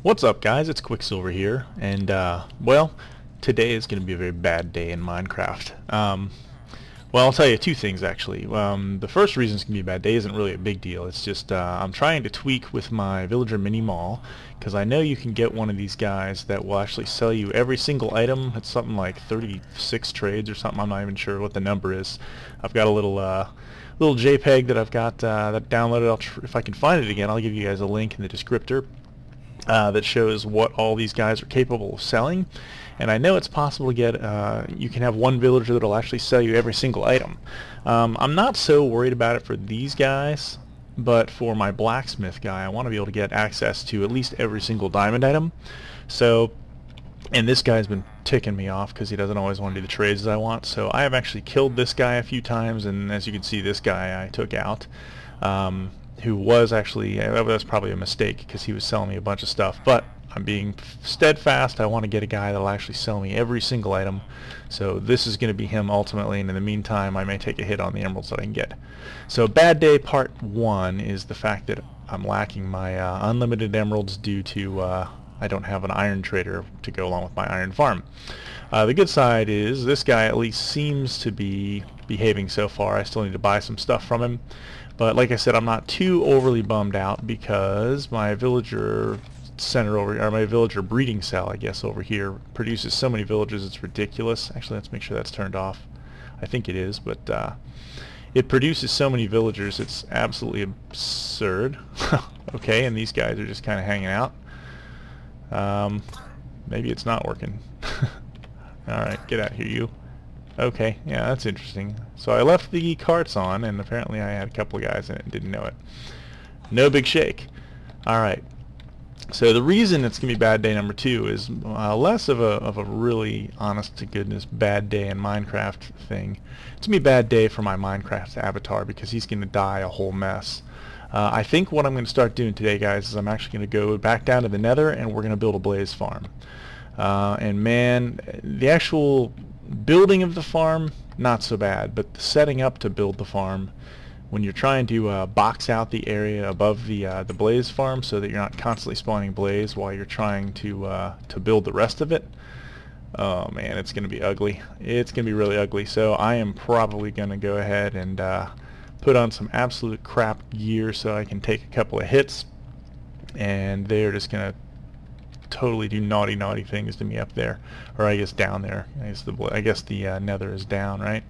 What's up, guys? It's Quicksilver here, and well, today is going to be a very bad day in Minecraft. Well, I'll tell you two things actually. The first reason it's going to be a bad day isn't really a big deal. It's just I'm trying to tweak with my villager mini mall because I know you can get one of these guys that will actually sell you every single item. It's something like 36 trades or something. I'm not even sure what the number is. I've got a little JPEG that I've got that downloaded. If I can find it again, I'll give you guys a link in the descriptor. That shows what all these guys are capable of selling, and I know it's possible to get you can have one villager that'll actually sell you every single item. I'm not so worried about it for these guys, but for my blacksmith guy I want to be able to get access to at least every single diamond item. So, and this guy's been ticking me off because he doesn't always want to do the trades as I want, so I have actually killed this guy a few times, and as you can see, this guy I took out. Who was actually, that was probably a mistake because he was selling me a bunch of stuff, but I'm being steadfast. I want to get a guy that'll actually sell me every single item, so this is going to be him ultimately, and in the meantime I may take a hit on the emeralds that I can get. So bad day part one is the fact that I'm lacking my unlimited emeralds due to I don't have an iron trader to go along with my iron farm. The good side is this guy at least seems to be behaving so far. I still need to buy some stuff from him, but like I said, I'm not too overly bummed out because my villager center over, or my villager breeding cell, I guess, over here produces so many villagers it's ridiculous. Actually, let's make sure that's turned off. I think it is, but it produces so many villagers it's absolutely absurd. Okay, and these guys are just kind of hanging out. Maybe it's not working. Alright, get out here, you. Okay, yeah, that's interesting. So I left the carts on, and apparently I had a couple of guys in it and didn't know it. No big shake. Alright, so the reason it's going to be bad day number two is less of a really honest-to-goodness bad day in Minecraft thing. It's going to be a bad day for my Minecraft avatar because he's going to die a whole mess. I think what I'm going to start doing today, guys, is I'm actually going to go back down to the nether and we're going to build a blaze farm. And man, the actual building of the farm, not so bad, but the setting up to build the farm, when you're trying to box out the area above the blaze farm so that you're not constantly spawning blaze while you're trying to build the rest of it, oh man, it's going to be ugly. It's going to be really ugly. So I am probably going to go ahead and put on some absolute crap gear so I can take a couple of hits, and they're just going to totally do naughty things to me up there, or I guess down there. I guess the nether is down, right?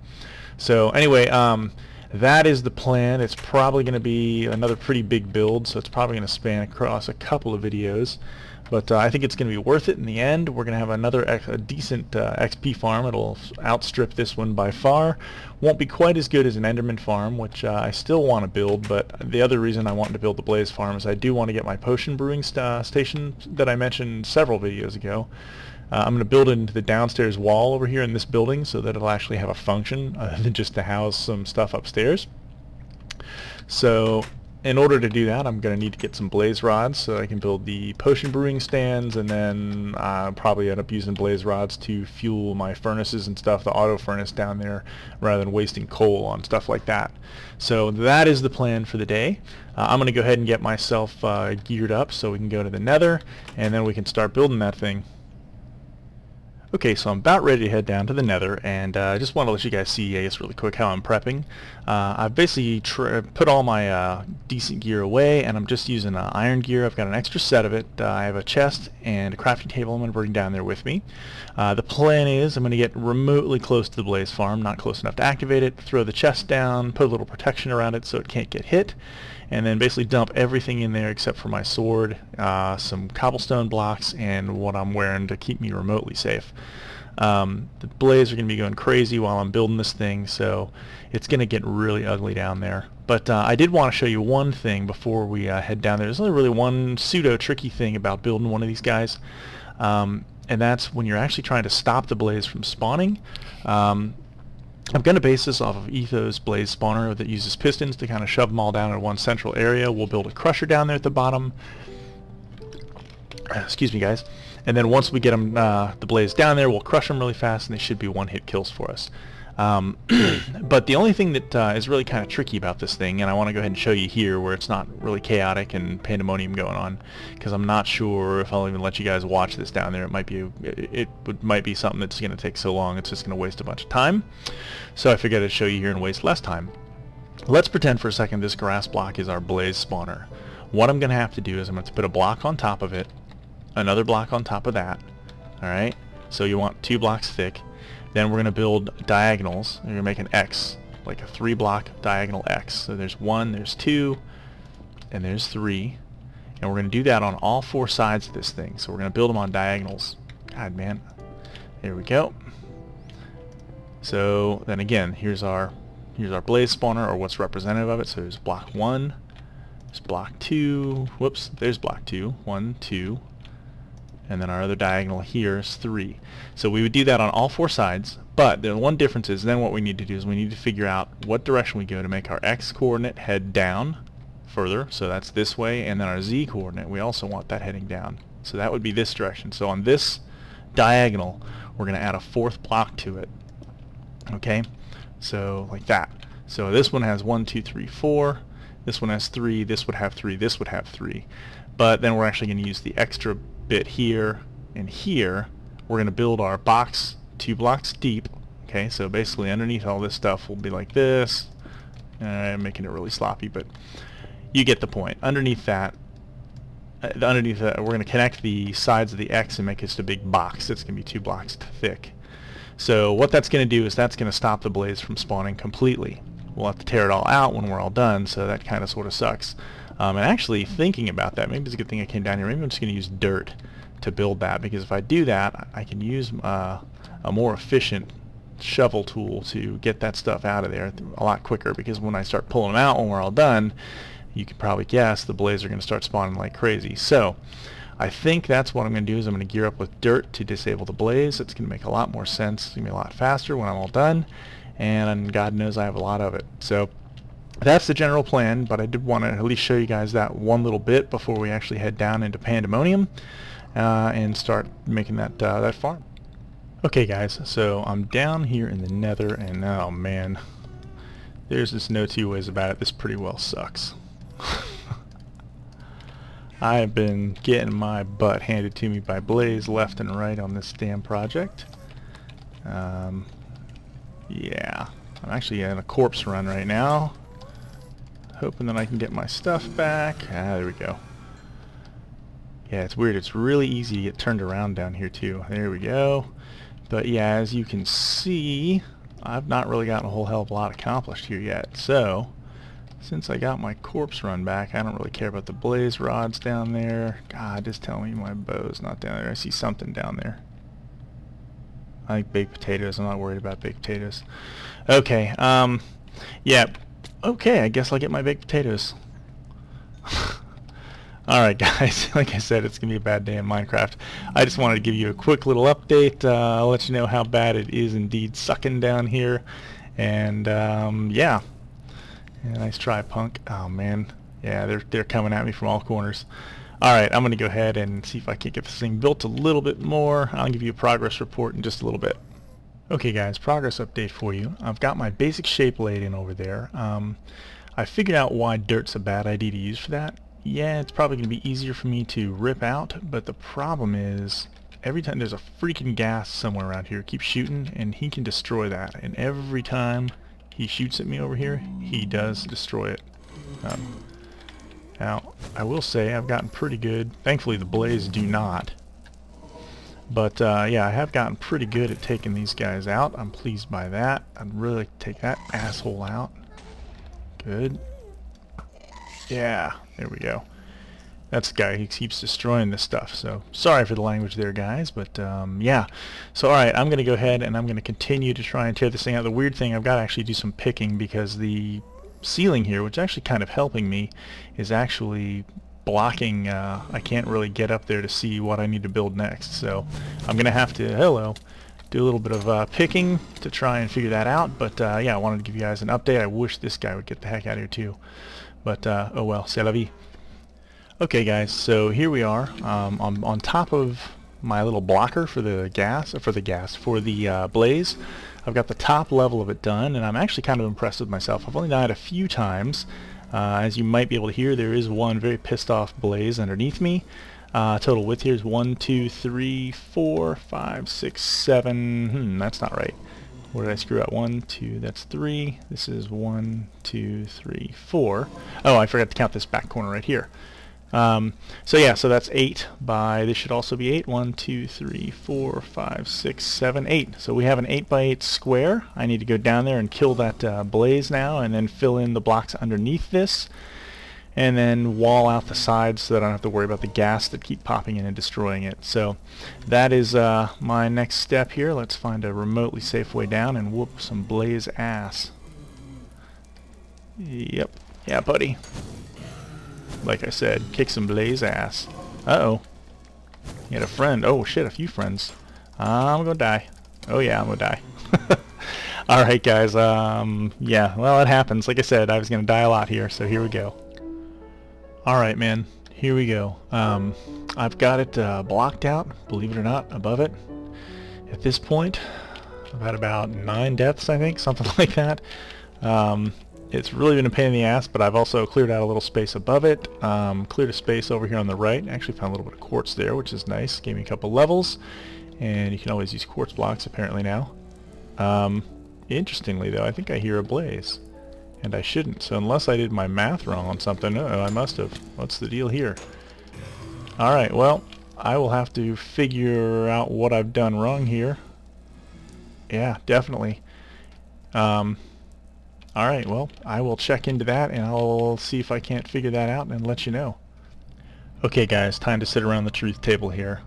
So anyway, that is the plan. It's probably going to be another pretty big build, so it's probably going to span across a couple of videos, but I think it's going to be worth it in the end. We're going to have another decent XP farm. It'll outstrip this one by far. Won't be quite as good as an Enderman farm, which I still want to build, but the other reason I want to build the Blaze farm is I do want to get my potion brewing station that I mentioned several videos ago. I'm going to build it into the downstairs wall over here in this building so that it'll actually have a function other than just to house some stuff upstairs. So in order to do that, I'm going to need to get some blaze rods so I can build the potion brewing stands, and then I'll probably end up using blaze rods to fuel my furnaces and stuff, the auto furnace down there, rather than wasting coal on stuff like that. So that is the plan for the day. I'm going to go ahead and get myself geared up so we can go to the nether, and then we can start building that thing. Okay, so I'm about ready to head down to the nether, and I just want to let you guys see, I guess, really quick how I'm prepping. I've basically put all my decent gear away, and I'm just using iron gear. I've got an extra set of it. I have a chest and a crafting table I'm going to bring down there with me. The plan is I'm going to get remotely close to the blaze farm, not close enough to activate it, throw the chest down, put a little protection around it so it can't get hit, and then basically dump everything in there except for my sword, some cobblestone blocks, and what I'm wearing to keep me remotely safe. The blaze are going to be going crazy while I'm building this thing, so it's going to get really ugly down there. But I did want to show you one thing before we head down there. There's only really one pseudo-tricky thing about building one of these guys, and that's when you're actually trying to stop the blaze from spawning. I'm going to base this off of Etho's blaze spawner that uses pistons to kind of shove them all down in one central area. We'll build a crusher down there at the bottom. Excuse me, guys. And then once we get them, the blaze down there, we'll crush them really fast, and they should be one-hit kills for us. But the only thing that is really kind of tricky about this thing, and I want to go ahead and show you here where it's not really chaotic and pandemonium going on, because I'm not sure if I'll even let you guys watch this down there. It might be something that's going to take so long it's just going to waste a bunch of time. So I figured I'd show you here and waste less time. Let's pretend for a second this grass block is our blaze spawner. What I'm going to have to do is I'm going to put a block on top of it, another block on top of that. Alright, so you want 2 blocks thick. Then we're going to build diagonals. We're going to make an X, like a 3-block diagonal X. So there's 1, there's 2, and there's 3. And we're going to do that on all 4 sides of this thing. So we're going to build them on diagonals. God, man. There we go. So then again, here's our blaze spawner, or what's representative of it. So there's block 1, there's block 2, whoops, there's block 2, 1, 2, and then our other diagonal here is 3. So we would do that on all 4 sides, but the one difference is then what we need to do is we need to figure out what direction we go to make our X coordinate head down further, so that's this way, and then our Z coordinate, we also want that heading down. So that would be this direction. So on this diagonal, we're going to add a 4th block to it. Okay? So like that. So this one has 1, 2, 3, 4. This one has 3. This would have 3. This would have 3. But then we're actually going to use the extra bit here and here. We're going to build our box 2 blocks deep. Okay, so basically underneath all this stuff will be like this. I'm making it really sloppy, but you get the point. Underneath that, we're going to connect the sides of the X and make it just a big box. It's going to be 2 blocks thick. So what that's going to do is that's going to stop the blaze from spawning completely. We'll have to tear it all out when we're all done, so that kind of sort of sucks. And actually thinking about that, maybe it's a good thing I came down here. Maybe I'm just going to use dirt to build that, because if I do that, I can use a more efficient shovel tool to get that stuff out of there a lot quicker, because when I start pulling them out when we're all done, you can probably guess the blaze are going to start spawning like crazy. So I think that's what I'm going to do is I'm going to gear up with dirt to disable the blaze. It's going to make a lot more sense. It's going to be a lot faster when I'm all done, and God knows I have a lot of it. So that's the general plan, but I did want to at least show you guys that one little bit before we actually head down into Pandemonium and start making that that farm. Okay guys, so I'm down here in the nether, and oh man, there's just no two ways about it. This pretty well sucks. I've been getting my butt handed to me by Blaze left and right on this damn project. Yeah, I'm actually in a corpse run right now, hoping that I can get my stuff back. Ah, there we go. Yeah, it's weird. It's really easy to get turned around down here too. There we go. But yeah, as you can see, I've not really gotten a whole hell of a lot accomplished here yet. So, since I got my corpse run back, I don't really care about the blaze rods down there. God, just tell me my bow's not down there. I see something down there. I think baked potatoes. I'm not worried about baked potatoes. Okay, yeah. Okay, I guess I'll get my baked potatoes. Alright guys, like I said, it's going to be a bad day in Minecraft. I just wanted to give you a quick little update. I'll let you know how bad it is indeed sucking down here. And yeah. Nice try, punk. Oh man. Yeah, they're coming at me from all corners. Alright, I'm going to go ahead and see if I can get this thing built a little bit more. I'll give you a progress report in just a little bit. Okay guys, progress update for you. I've got my basic shape laid in over there. I figured out why dirt's a bad idea to use for that. Yeah, it's probably going to be easier for me to rip out, but the problem is every time there's a freaking gas somewhere around here, it keeps shooting, and he can destroy that. And every time he shoots at me over here, he does destroy it. Now, I will say I've gotten pretty good. Thankfully, the blaze do not. But yeah, I have gotten pretty good at taking these guys out. I'm pleased by that. I'd really like to take that asshole out. Good. Yeah, there we go. That's the guy who keeps destroying this stuff. So sorry for the language there, guys, but yeah. So alright, I'm going to go ahead and I'm going to continue to try and tear this thing out. The weird thing, I've got to actually do some picking because the ceiling here, which is actually kind of helping me, is actually blocking. I can't really get up there to see what I need to build next. So I'm going to have to, do a little bit of picking to try and figure that out. But yeah, I wanted to give you guys an update. I wish this guy would get the heck out of here too. But oh well, c'est la vie. Okay guys, so here we are on top of my little blocker for the blaze. I've got the top level of it done, and I'm actually kind of impressed with myself. I've only died a few times. As you might be able to hear, there is one very pissed off blaze underneath me. Total width here is 1, 2, 3, 4, 5, 6, 7. That's not right. Where did I screw up? 1, 2, that's 3. This is 1, 2, 3, 4. Oh, I forgot to count this back corner right here. So yeah, so that's 8 by, this should also be 8. 1, 2, 3, 4, 5, 6, 7, 8. So we have an 8 by 8 square. I need to go down there and kill that blaze now, and then fill in the blocks underneath this, and then wall out the sides so that I don't have to worry about the gas that keep popping in and destroying it. So that is my next step here. Let's find a remotely safe way down and whoop some blaze ass. Yep. Yeah, buddy. Like I said, kick some blaze ass. Uh-oh. You had a friend. Oh, shit, a few friends. I'm gonna die. Oh, yeah, I'm gonna die. Alright, guys. Yeah, well, it happens. Like I said, I was gonna die a lot here, so here we go. Alright, man. Here we go. I've got it blocked out, believe it or not, above it. At this point, I've had about 9 deaths, I think, something like that. It's really been a pain in the ass, but I've also cleared out a little space above it, cleared a space over here on the right. Actually found a little bit of quartz there, which is nice. Gave me a couple levels, and you can always use quartz blocks apparently now. Interestingly though, I think I hear a blaze, and I shouldn't, so unless I did my math wrong on something, I must have. What's the deal here? Alright, well, I will have to figure out what I've done wrong here. Yeah, definitely. Alright, well, I will check into that, and I'll see if I can't figure that out and let you know. Okay, guys, time to sit around the truth table here.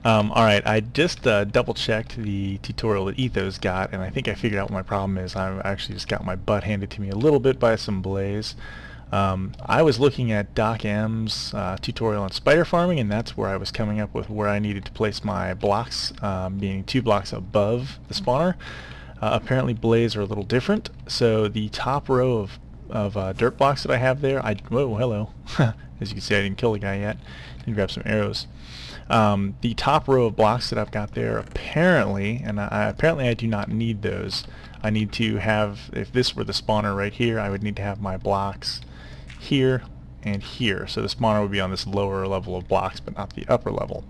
Alright, I just double-checked the tutorial that Etho's got, and I think I figured out what my problem is. I actually just got my butt handed to me a little bit by some blaze. I was looking at Doc M's tutorial on spider farming, and that's where I was coming up with where I needed to place my blocks, being 2 blocks above the spawner. Apparently blaze are a little different, so the top row of dirt blocks that I have there, whoa, hello. As you can see, I didn't kill the guy yet. Didn't grab some arrows. The top row of blocks that I've got there, apparently, and apparently I do not need those. I need to have, if this were the spawner right here, I would need to have my blocks here and here. So the spawner would be on this lower level of blocks, but not the upper level.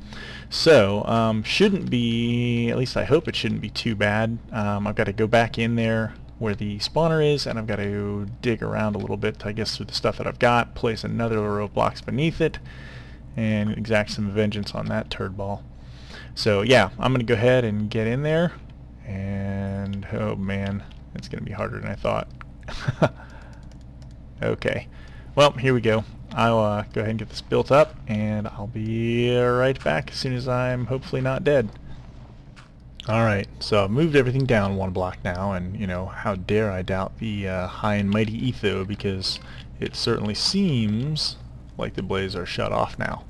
So, shouldn't be, at least I hope it shouldn't be too bad. I've got to go back in there where the spawner is, and I've got to dig around a little bit, I guess, through the stuff that I've got, place another row of blocks beneath it, and exact some vengeance on that turd ball. So yeah, I'm going to go ahead and get in there, and oh man, it's going to be harder than I thought. Okay, well, here we go. I'll go ahead and get this built up, and I'll be right back as soon as I'm hopefully not dead. Alright, so I've moved everything down 1 block now, and, you know, how dare I doubt the high and mighty Etho, because it certainly seems like the blazes are shut off now.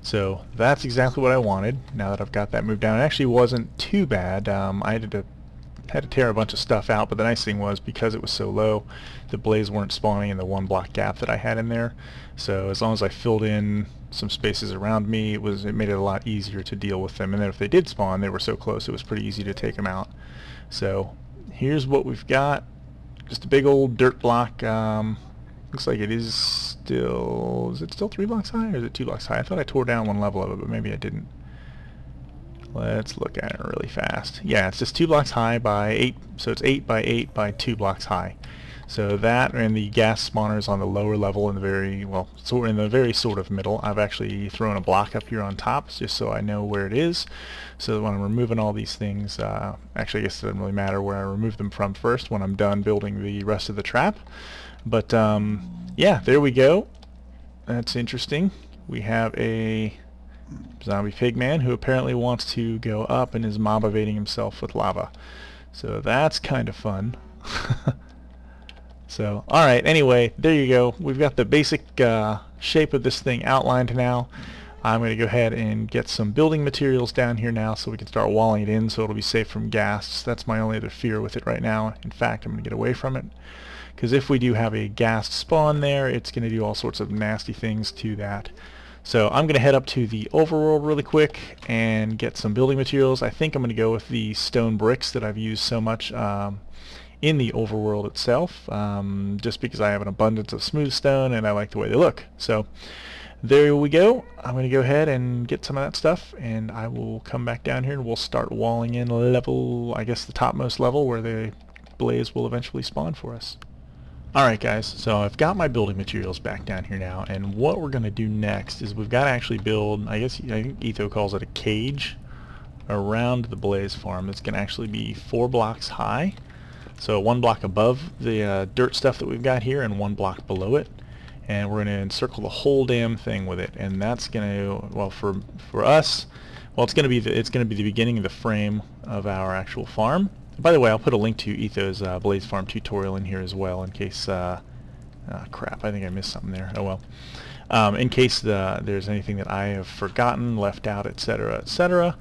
So that's exactly what I wanted, now that I've got that moved down. It actually wasn't too bad. I had to tear a bunch of stuff out, but the nice thing was, because it was so low, the blaze weren't spawning in the 1 block gap that I had in there. So as long as I filled in some spaces around me, it made it a lot easier to deal with them. And then if they did spawn, they were so close, it was pretty easy to take them out. So here's what we've got. Just a big old dirt block. Looks like it is still, is it still 3 blocks high, or is it 2 blocks high? I thought I tore down 1 level of it, but maybe I didn't. Let's look at it really fast. Yeah, it's just 2 blocks high by 8, so it's 8 by 8 by 2 blocks high. So that, and the gas spawners on the lower level in the very, well, so in the very sort of middle. I've actually thrown a block up here on top just so I know where it is. So that when I'm removing all these things, actually I guess it doesn't really matter where I remove them from first when I'm done building the rest of the trap. But yeah, there we go. That's interesting. We have a zombie pigman who apparently wants to go up and is mob evading himself with lava. So that's kind of fun. So, alright, anyway, there you go. We've got the basic shape of this thing outlined now. I'm going to go ahead and get some building materials down here now so we can start walling it in so it'll be safe from ghasts. That's my only other fear with it right now. In fact, I'm going to get away from it, because if we do have a ghast spawn there, it's going to do all sorts of nasty things to that. So I'm going to head up to the overworld really quick and get some building materials. I think I'm going to go with the stone bricks that I've used so much in the overworld itself, just because I have an abundance of smooth stone and I like the way they look. So there we go. I'm going to go ahead and get some of that stuff, and I will come back down here and we'll start walling in level, I guess the topmost level where the blaze will eventually spawn for us. Alright guys, so I've got my building materials back down here now, and what we're going to do next is we've got to actually build, I think Etho calls it a cage around the blaze farm that's going to actually be 4 blocks high. So 1 block above the dirt stuff that we've got here and 1 block below it. And we're going to encircle the whole damn thing with it, and that's going to, well, for us, well, it's going to be the beginning of the frame of our actual farm. By the way, I'll put a link to Etho's Blaze Farm tutorial in here as well, in case crap, I think I missed something there. Oh well. In case there's anything that I have forgotten, left out, etc., etc.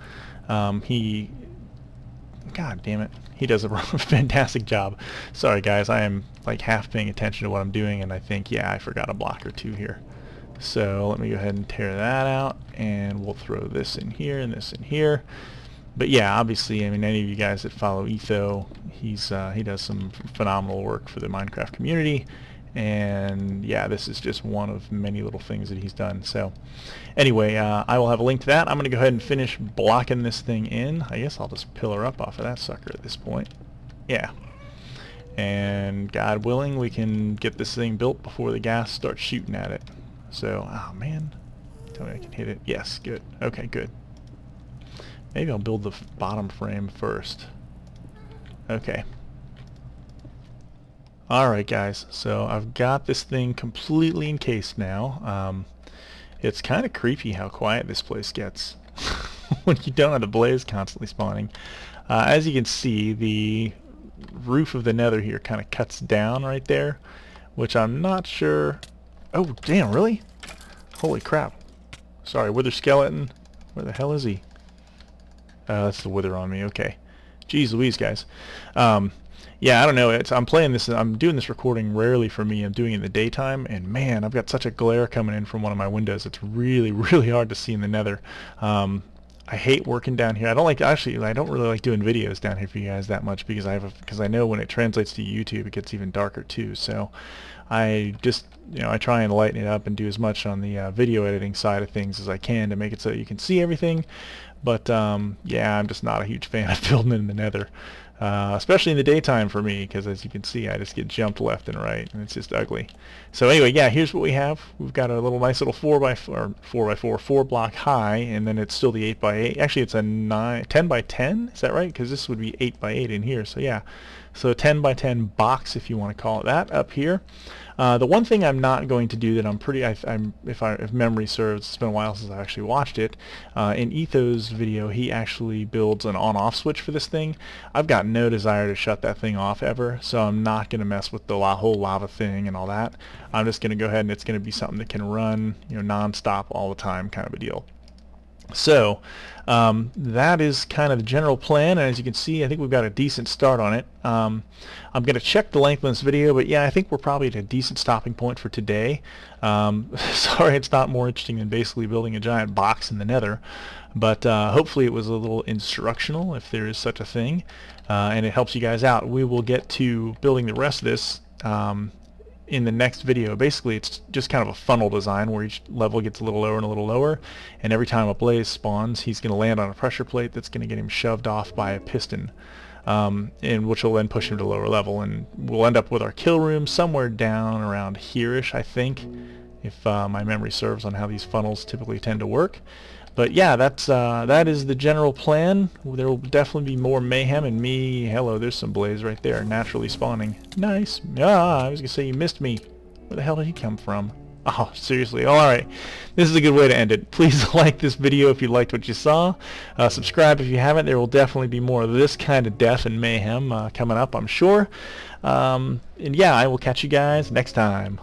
God damn it, he does a fantastic job. Sorry guys, I am like half paying attention to what I'm doing, and I think, yeah, I forgot a block or two here. So let me go ahead and tear that out, and we'll throw this in here and this in here. But yeah, obviously, I mean, any of you guys that follow Etho, he does some phenomenal work for the Minecraft community, and yeah, this is just one of many little things that he's done. So anyway, I will have a link to that. I'm going to go ahead and finish blocking this thing in. I guess I'll just pillar up off of that sucker at this point. Yeah. And God willing, we can get this thing built before the gas starts shooting at it. So, oh man, tell me I can hit it. Yes, good. Okay, good. Maybe I'll build the bottom frame first. Okay. Alright guys, so I've got this thing completely encased now. It's kind of creepy how quiet this place gets when you don't have the blaze constantly spawning. As you can see, the roof of the nether here kind of cuts down right there, which I'm not sure... Oh damn, really? Holy crap. Sorry, wither skeleton. Where the hell is he? That's the wither on me. Okay. Jeez Louise, guys. Yeah, I don't know. I'm playing this. I'm doing this recording rarely for me. I'm doing it in the daytime, and man, I've got such a glare coming in from one of my windows. It's really, really hard to see in the nether. I hate working down here. I don't really like doing videos down here for you guys that much, because I know when it translates to YouTube, it gets even darker too. So I just, I try and lighten it up and do as much on the video editing side of things as I can to make it so you can see everything. But yeah, I'm just not a huge fan of building in the nether, especially in the daytime for me, because as you can see, I just get jumped left and right, and it's just ugly. So anyway, yeah, here's what we have. We've got a little nice little 4x4, 4 block high, and then it's still the 8x8. Actually, it's a 10x10. Is that right? Because this would be 8x8 in here. So yeah, so a 10x10 box, if you want to call it that, up here. The one thing I'm not going to do that if memory serves, it's been a while since I actually watched it, in Etho's video he actually builds an on-off switch for this thing. I've got no desire to shut that thing off ever, so I'm not going to mess with the whole lava thing and all that. I'm just going to go ahead and it's going to be something that can run, non-stop all the time, kind of a deal. So that is kind of the general plan, and as you can see, I think we've got a decent start on it. I'm going to check the length of this video, but yeah, I think we're probably at a decent stopping point for today. Sorry it's not more interesting than basically building a giant box in the nether, but hopefully it was a little instructional, if there is such a thing, and it helps you guys out. We will get to building the rest of this in the next video. Basically, it's just kind of a funnel design where each level gets a little lower and a little lower, and every time a blaze spawns, he's going to land on a pressure plate that's going to get him shoved off by a piston, and which will then push him to lower level, and we'll end up with our kill room somewhere down around here-ish, I think, if my memory serves on how these funnels typically tend to work. But yeah, that is the general plan. There will definitely be more mayhem, and me, hello, there's some blaze right there, naturally spawning. Nice. Ah, I was going to say you missed me. Where the hell did he come from? Oh, seriously. Alright, this is a good way to end it. Please like this video if you liked what you saw. Subscribe if you haven't. There will definitely be more of this kind of death and mayhem coming up, I'm sure. And yeah, I will catch you guys next time.